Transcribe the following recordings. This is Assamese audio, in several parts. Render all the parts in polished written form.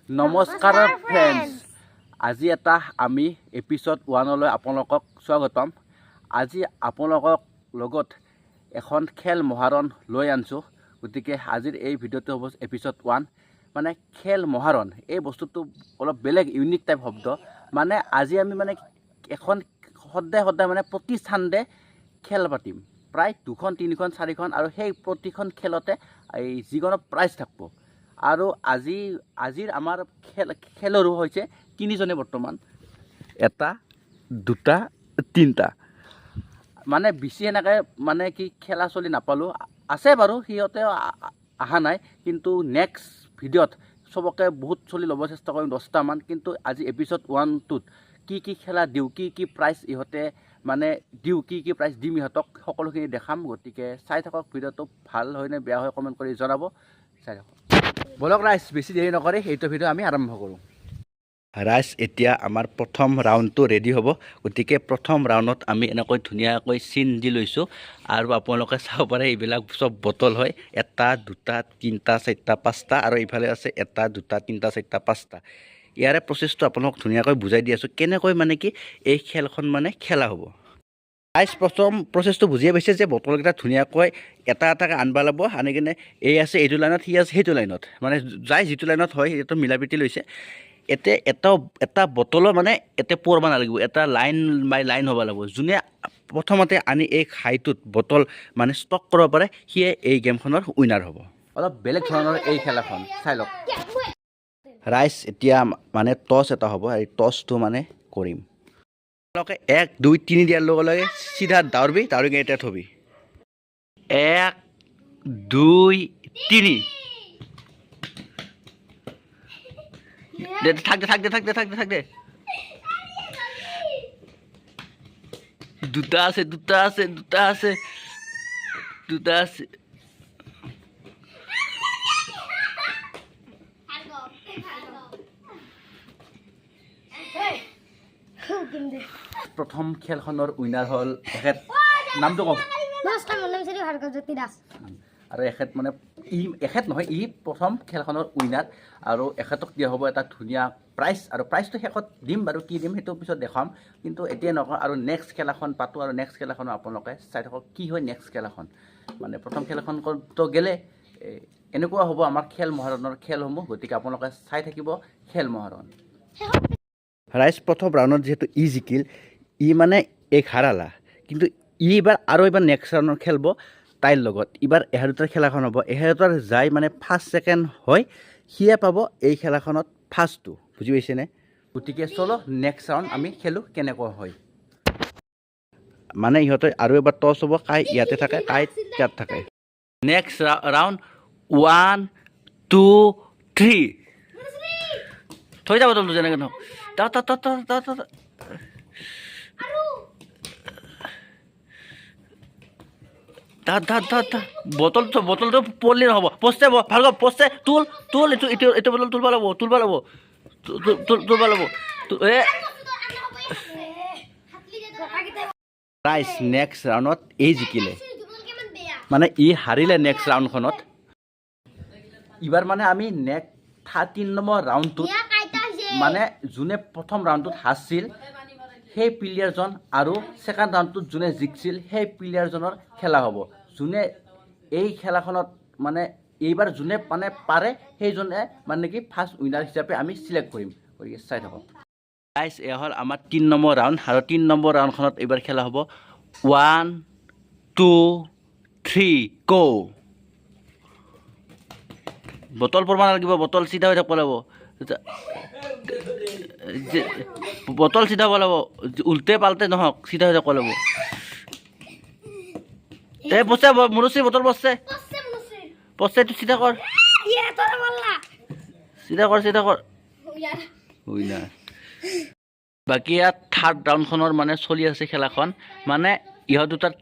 নমস্কাৰ ফ্ৰেণ্ডছ, আজি এটা আমি এপিছড 1লৈ আপোনালোকক স্বাগতম। আজি আপোনালোকক লগত এখন খেল মহাৰণ লৈ আনিছোঁ। গতিকে আজিৰ এই ভিডিঅ'টো হ'ব এপিছড 1। মানে খেল মহাৰণ এই বস্তুটো অলপ বেলেগ ইউনিক টাইপ শব্দ। মানে আজি আমি মানে এখন সদায় মানে প্ৰতি চানডে খেল পাতিম, প্ৰায় 2খন 3খন 4খন, আৰু সেই প্ৰতিখন খেলতে এই যিকোনো প্ৰাইজ থাকিব। আৰু আজিৰ আমাৰ খেলৰো হৈছে 3জনে বৰ্তমান, 1 2 3টা। মানে বেছি এনেকৈ মানে কি খেলা চলি নাপালোঁ, আছে বাৰু, সিহঁতে অহা নাই। কিন্তু নেক্সট ভিডিঅ'ত চবকে বহুত চলি ল'ব চেষ্টা কৰিম, 10টামান। কিন্তু আজি এপিছড 1টোত কি খেলা দিওঁ, কি প্ৰাইজ ইহঁতে মানে দিওঁ, কি প্ৰাইজ দিম ইহঁতক, সকলোখিনি দেখাম। গতিকে চাই থাকক ভিডিঅ'টো। ভাল হয়নে বেয়া হয় কমেণ্ট কৰি জনাব। চাই থাকক। বলক ৰাইজ, বেছি দেৰি নকৰি এইটো ভিডিঅ' আমি আৰম্ভ কৰোঁ। ৰাইজ, এতিয়া আমাৰ প্ৰথম ৰাউণ্ডটো ৰেডি হ'ব। গতিকে প্ৰথম ৰাউণ্ডত আমি এনেকৈ ধুনীয়াকৈ চিন দি লৈছোঁ। আৰু আপোনালোকে চাব পাৰে এইবিলাক চব বটল হয়। 1 2 3 4 5টা, আৰু এইফালে আছে 1 2 3 4 5টা। ইয়াৰে প্ৰচেছটো আপোনালোক ধুনীয়াকৈ বুজাই দি আছোঁ, কেনেকৈ মানে কি এই খেলখন মানে খেলা হ'ব। ৰাইজ, প্ৰথম প্ৰচেছটো বুজিয়ে পাইছে যে বটলকেইটা ধুনীয়াকৈ এটাকৈ আনব লাগিব। আনি কিনে এই আছে এইটো লাইনত, সি আছে সেইটো লাইনত, মানে যাই যিটো লাইনত হয় সেইটো মিলা প্ৰীতি লৈছে। এতিয়া এটা বটলৰ মানে এতিয়া পৰব নালাগিব, এটা লাইন বাই লাইন হ'ব লাগিব। যোনে প্ৰথমতে আনি এই খাইটোত বটল মানে ষ্টক কৰিব পাৰে, সিয়ে এই গেমখনৰ উইনাৰ হ'ব। অলপ বেলেগ ধৰণৰ এই খেলাখন চাই লওক ৰাইজ। এতিয়া মানে টছ এটা হ'ব, এই টছটো মানে কৰিম। 1 2 3 দিয়াৰ লগে লগে চিধা দাউৰবি, দাউৰি কিনে এতিয়া থবি। 1 2 3। থাক দে। 2টা আছে। প্ৰথম খেলখনৰ উইনাৰ হ'ল এখেত। নামটো কওক। আৰু এখেত মানে এখেত নহয়, প্ৰথম খেলখনৰ উইনাৰ। আৰু এখেতক দিয়া হ'ব এটা ধুনীয়া প্ৰাইজ, আৰু প্ৰাইজটো শেষত দিম বাৰু, কি দিম সেইটো পিছত দেখাম। কিন্তু এতিয়া নকওঁ, আৰু নেক্সট খেলাখন পাতোঁ। আৰু নেক্সট খেলাখনো আপোনালোকে চাই থাকক কি হয় নেক্সট খেলাখন। মানে প্ৰথম খেলাখনতো গেলে এনেকুৱা হ'ব আমাৰ খেল মহাৰণৰ খেলসমূহ। গতিকে আপোনালোকে চাই থাকিব খেল মহাৰণ। ৰাইজ, প্ৰথম ৰাউণ্ডত যিহেতু জিকিল, মানে হাৰালা। কিন্তু এইবাৰ নেক্সট ৰাউণ্ডত খেলিব তাইৰ লগত। এইবাৰ 11টাৰ খেলাখন হ'ব। 11টাৰ যাই মানে ফাৰ্ষ্ট ছেকেণ্ড হয়, সিয়ে পাব এই খেলাখনত ফাৰ্ষ্টটো। বুজি পাইছেনে? গতিকে চলো নেক্সট ৰাউণ্ড আমি খেলোঁ কেনেকুৱা হয়। মানে ইহঁতে আৰু এবাৰ টছ হ'ব, কাই ইয়াতে থাকে, কাই ইয়াত থাকে। Next round 1 2 3। থৈ যাব তলটো যেনেকৈ নহওক। বটলটো পৰলি নহ'ব। পষ্টে ভালকৈ পষ্টে তুল এইটো বটল তুলব লাগিব। ৰাইজ, নেক্সট ৰাউণ্ডত জিকিলে, মানে হাৰিলে নেক্সট ৰাউণ্ডখনত। এইবাৰ মানে আমি নেক্সট 3 নম্বৰ ৰাউণ্ডটোত মানে যোনে প্ৰথম ৰাউণ্ডটোত হাৰছিল সেই প্লেয়াৰজন, আৰু ছেকেণ্ড ৰাউণ্ডটোত যোনে জিকিছিল সেই প্লেয়াৰজনৰ খেলা হ'ব। যোনে এই খেলাখনত মানে এইবাৰ যোনে মানে পাৰে সেইজনে মানে কি ফাৰ্ষ্ট উইনাৰ হিচাপে আমি চিলেক্ট কৰিম। গতিকে চাই থাকক ৰাইজ। এয়া হ'ল আমাৰ 3 নম্বৰ ৰাউণ্ড, আৰু 3 নম্বৰ ৰাউণ্ডখনত এইবাৰ খেলা হ'ব 1 2 3 গো। বটল পৰব নালাগিব, বটল চিধা হৈ থাকিব লাগিব। বটল চিধা হ'ব লাগিব, উল্টে পাল্টে নহওক, চিধা হৈ থাকিব লাগিব। বস্তে মুৰচি বটল পচছে এইটো চিধা কৰ। বাকী ইয়াত থাৰ্ড ৰাউণ্ডখনৰ মানে চলি আছে খেলাখন। মানে ইহঁত দুটাৰ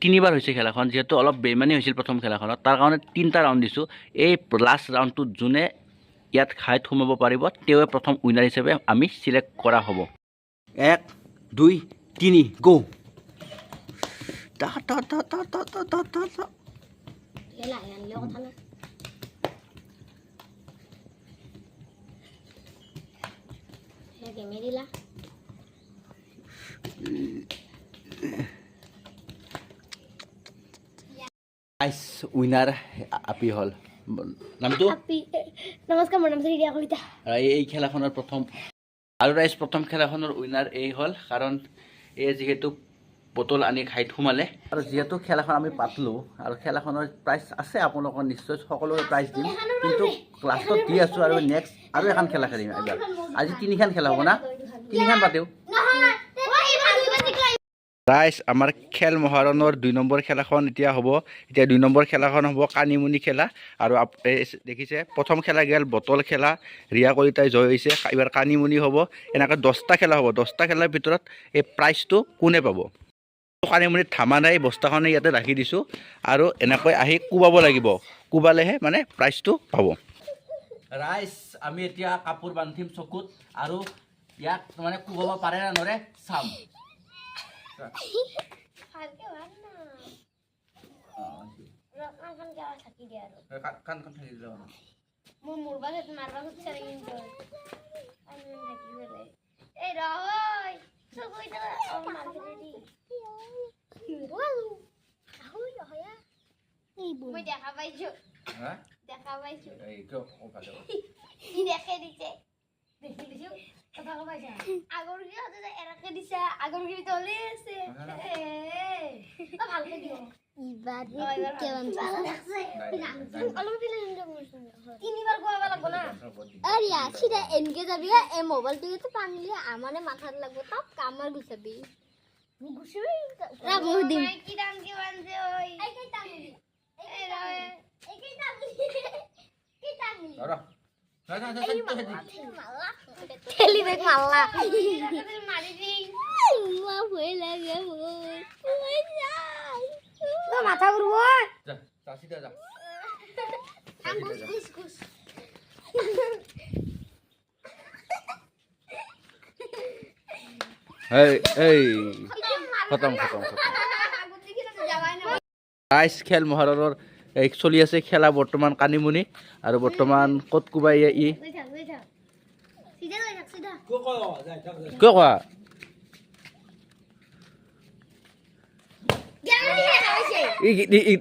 তিনিবাৰ হৈছে খেলাখন, যিহেতু অলপ বেইমানি হৈছিল প্ৰথম খেলাখনত, তাৰ কাৰণে 3টা ৰাউণ্ড দিছোঁ। এই লাষ্ট ৰাউণ্ডটোত যোনে ইয়াত খাইত সোমাব পাৰিব তেওঁৱে প্ৰথম উইনাৰ হিচাপে আমি চিলেক্ট কৰা হ'ব। 1 2 3 গো। que Merila. গাইজ উইনাৰ আপি হ'ল নামটো নমস্কাৰ মোৰ নাম ৰিয়া কলিতা এই খেলাখনৰ প্ৰথম আৰু ৰাইজ প্ৰথম খেলাখনৰ উইনাৰ এই হ'ল কাৰণ এই যিহেতু বটল আনি খাইত সোমালে আৰু যিহেতু খেলাখন আমি পাতলোঁ আৰু খেলাখনৰ প্ৰাইজ আছে আপোনালোকৰ নিশ্চয় সকলোৰে প্ৰাইজ দিম কিন্তু লাষ্টত দি আছোঁ আৰু নেক্সট আৰু এখন খেলা খেলিম এইবাৰ আজি তিনিখন খেলা হ'ব না তিনিখন পাতিও ৰাইজ আমাৰ খেল মহাৰণৰ 2 নম্বৰ খেলাখন এতিয়া হ'ব এতিয়া 2 নম্বৰ খেলাখন হ'ব কানিমুনি খেলা আৰু দেখিছে প্ৰথম খেলা গেল বটল খেলা ৰিয়া কলিতাই জয় হৈছে এইবাৰ কানিমুনি হ'ব এনেকৈ 10টা খেলা হ'ব 10টা খেলাৰ ভিতৰত এই প্ৰাইজটো কোনে পাব কানিমুনিত ধামা নাই বস্তাখনে ইয়াতে ৰাখি দিছোঁ আৰু এনেকৈ আহি কোবাব লাগিব কোবালেহে মানে প্ৰাইজটো পাব ৰাইজ আমি এতিয়া কাপোৰ বান্ধিম চকুত আৰু ইয়াক মানে কোবাব পাৰে না নৰে চাম ভালকে ভাল না ৰকাখন কে থাকি দিয়া আৰু কান থাকি দিলে মোৰ মুৰবাত মাৰবা খুজছে কিন্তু আমি থাকি গলে এই ৰয় চকুই তো মাৰকে দি আহুই হয়া এই বু মই দেখা পাইছো হ্যাঁ দেখা পাইছো এই তো ও ভালো দেখে দিছে দেখি দিছো কথা কবাইছা আগৰ কি হতে এৰাকে দিছা আগৰ কি তলে আছে এ ভালকে দিও ইবাৰ কে বানছে অলপ দিলে তিনিবাৰ কোৱা লাগব না আরিয়া সিধা এনকে যাবি এ মোবাইলটো তো পানিলে আমারে মাথাত লাগব তব কামার গুছাবি গুছাবি রাগো দিন কি দাম কি বানছে ওই এই কি টানি এই রে এই কি টানি কি টানি ধরো খেলি দেখ মাল্লা মারি দি মা ভয় লাগে ওই যাই তো মাথা ঘুরব যা চাষিটা যা ঘুষ ঘুষ ঘুষ এই এই খতম খতম গাইজ খেল মহাৰণৰ এই চলি আছে খেলা বৰ্তমান কানিমুনি আৰু বৰ্তমান ক'ত কোবাই ই কিয় কোৱা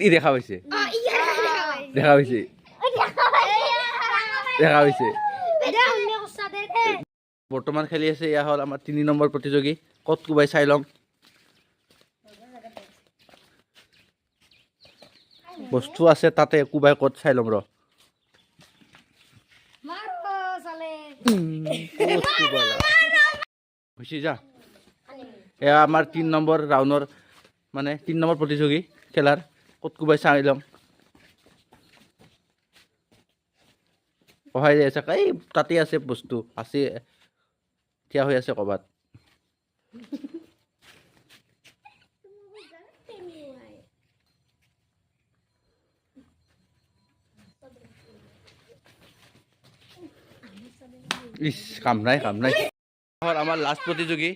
ই দেখা পাইছে দেখা পাইছে দেখা পাইছে বৰ্তমান খেলি আছে এয়া হ'ল আমাৰ 3 নম্বৰ প্ৰতিযোগী ক'ত কোবাই চাই লম বস্তু আছে তাতে কোবাই ক'ত চাই লম ৰ হৈছে যা এয়া আমাৰ 3 নম্বৰ ৰাউণ্ডৰ মানে 3 নম্বৰ প্ৰতিযোগী খেলাৰ ক'ত কোবাই চাই লম সহায় আছে এই তাতে আছে বস্তু আছে থিয়া হৈ আছে ক'বাত ইস কাম নাই আমাৰ লাষ্ট প্ৰতিযোগী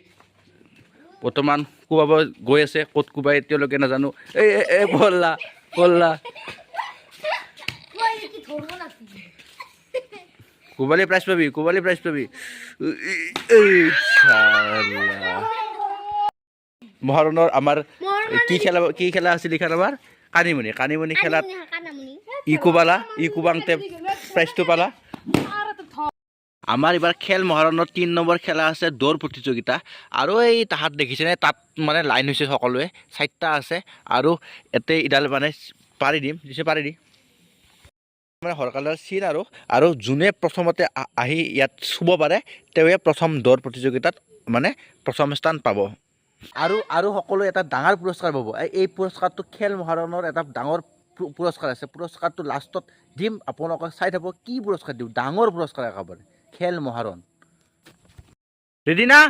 বৰ্তমান কোবাব গৈ আছে ক'ত কোবাই এতিয়ালৈকে নাজানো এই বল্লা কোবালি প্ৰাইজ পাবি মহাৰণৰ আমাৰ কি খেলা আছিল এইখন আমাৰ কানিমুনি খেলাত ই কোবাংতে প্ৰাইজটো পালা আমাৰ এবাৰ খেল মহাৰণৰ 3 নম্বৰ খেলা আছে দৌৰ প্ৰতিযোগিতা আৰু এই তাহাত দেখিছেনে তাত মানে লাইন হৈছে সকলোৱে 4টা আছে আৰু এতে ইডাল মানে পাৰি দি মানে হৰকালৰ চিন আৰু যোনে প্ৰথমতে আহি ইয়াত চুব পাৰে তেৱে প্ৰথম দৌৰ প্ৰতিযোগিতাত মানে প্ৰথম স্থান পাব আৰু সকলো এটা ডাঙৰ পুৰস্কাৰ পাব এই পুৰস্কাৰটো খেল মহাৰণৰ এটা ডাঙৰ পুৰস্কাৰ আছে পুৰস্কাৰটো লাষ্টত দিম আপোনালোকক চাই থাকব কি পুৰস্কাৰ দিওঁ ডাঙৰ পুৰস্কাৰ একেবাৰে খেল মহাৰণ ৰেডি না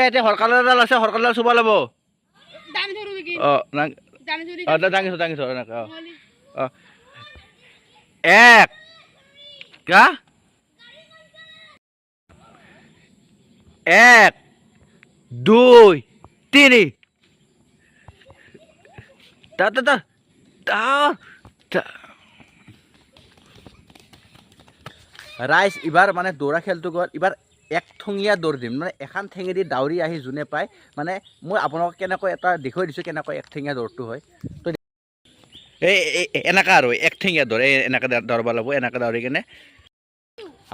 এতিয়া হৰকালৰ এডাল আছে হৰকালৰ চুব ল'ব দাঙি থ এনেকৈ এক কা 1 2 3 ৰাইজ এবাৰ মানে দৌৰা খেলটো গ'ল এবাৰ একঠঙীয়া দৌৰ দিম মানে এখন ঠেঙেদি দাউৰি আহি যোনে পায় মানে মই আপোনালোকক কেনেকৈ এটা দেখুৱাই দিছোঁ কেনেকৈ একঠেঙীয়া দৌৰটো হয় তো এই এনেকুৱা আৰু একঠেঙীয়া দৌৰ এই এনেকৈ দৌৰব লাগিব এনেকৈ দৌৰি কিনে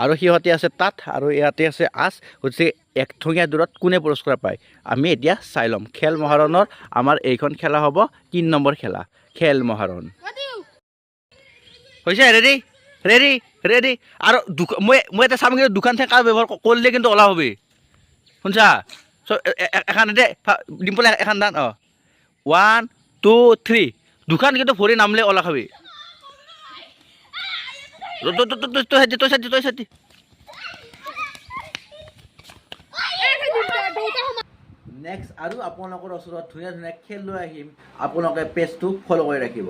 আৰু সিহঁতে আছে তাত আৰু ইয়াতে আছে আছ গতিকে একঠঙীয়া দৌৰত কোনে পুৰস্কাৰ পায় আমি এতিয়া চাই ল'ম খেল মহাৰণৰ আমাৰ এইখন খেলা হ'ব ৩ নম্বৰ খেলা খেল মহাৰণ হৈছে ৰেডি ৰেডি ৰেডি আৰু মই এটা চাম কিন্তু দোকান ঠেকা ব্যৱহাৰ কৰিলে কিন্তু ওলা হ'বি শুনছা চ' এখন দে ডিম্পল এখন দান 1 2 3 দোকান কিন্তু ভৰি নামলে ওলা খাবি তই চাতি নেক্সট আৰু আপোনালোকৰ ওচৰত ধুনীয়া ধুনীয়া খেল লৈ আহিম আপোনালোকে পেজটো ফ'ল' কৰি ৰাখিব